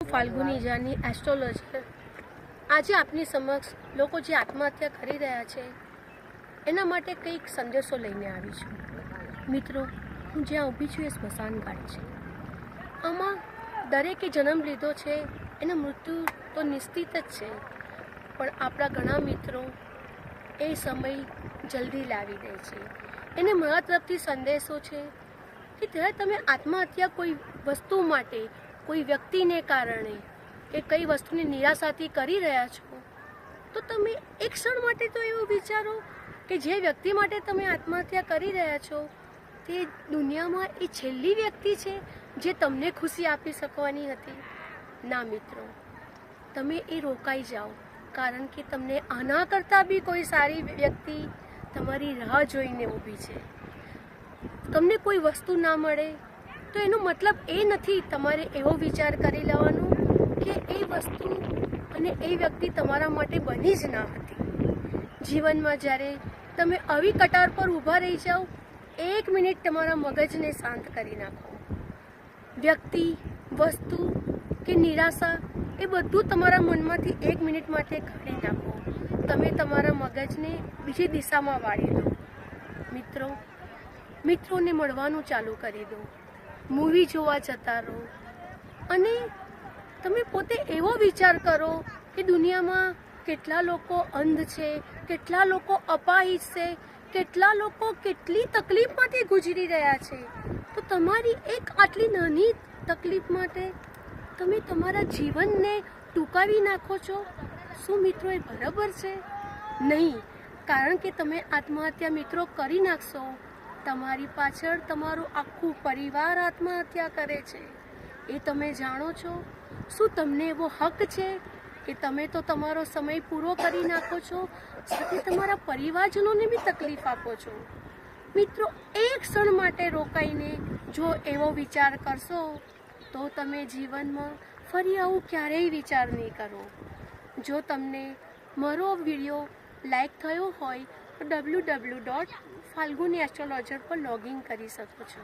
Falguni Jani astrologer આજે આપની સમક્ષ લોકો જે આત્મહત્યા કરી રહ્યા છે એના માટે કંઈક સંદેશો લઈને આવી છું। મિત્રો, હું જ્યાં ઊભી છું એ સ્મશાન ઘાટ છે। આમાં દરેકે જન્મ લીધો છે, એનું મૃત્યુ તો નિશ્ચિત જ છે, પણ આપણા ઘણા મિત્રો એ સમય જલ્દી લાવી દે છે। એને મારા તરફથી સંદેશો છે કે જ્યારે તમે આત્મહત્યા કોઈ વસ્તુ માટે, કોઈ વ્યક્તિને કારણે કે કઈ વસ્તુની નિરાશાથી કરી રહ્યા છો, તો તમે એક ક્ષણ માટે તો એવું વિચારો કે જે વ્યક્તિ માટે તમે આત્મહત્યા કરી રહ્યા છો તે દુનિયામાં એ છેલ્લી વ્યક્તિ છે જે તમને ખુશી આપી શકવાની હતી। ના મિત્રો, તમે એ રોકાઈ જાઓ, કારણ કે તમને આના કરતાં બી કોઈ સારી વ્યક્તિ તમારી રાહ જોઈને ઊભી છે। તમને કોઈ વસ્તુ ના મળે તો એનો મતલબ એ નથી તમારે એવો વિચાર કરી લેવાનો કે એ વસ્તુ અને એ વ્યક્તિ તમારા માટે બની જ ના હતી। જીવનમાં જ્યારે તમે આવી કટાર પર ઊભા રહી જાઓ, 1 મિનિટ તમારા મગજને શાંત કરી નાખો। વ્યક્તિ, વસ્તુ કે નિરાશા એ બધું તમારા મનમાંથી 1 મિનિટ માટે કાઢી નાખો। તમે તમારા મગજને બીજી દિશામાં વાળી દો। મિત્રોને મળવાનું ચાલુ કરી દો, મૂવી જોવા જતા રહો, અને તમે પોતે એવો વિચાર કરો કે દુનિયામાં કેટલા લોકો અંધ છે, કેટલા લોકો અપાહિજ છે, કેટલા લોકો કેટલી તકલીફમાંથી ગુજરી રહ્યા છે। તો તમારી એક આટલી નાની તકલીફ માટે તમે તમારા જીવનને ટૂંકાવી નાખો છો। શું મિત્રો એ બરાબર છે? નહીં, કારણ કે તમે આત્મહત્યા મિત્રો કરી નાખશો, તમારી પાછળ તમારું આખું પરિવાર આત્મહત્યા કરે છે। એ તમે જાણો છો? શું તમને એવો હક છે કે તમે તો તમારો સમય પૂરો કરી નાખો છો, સાથે તમારા પરિવારજનોને બી તકલીફ આપો છો? મિત્રો, એક ક્ષણ માટે રોકાઈને જો એવો વિચાર કરશો તો તમે જીવનમાં ફરી આવું ક્યારેય વિચાર નહીં કરો। જો તમને મારો વિડીયો લાઈક થયો હોય તો www.falguniastrologer પર લોગિન કરી શકો છો।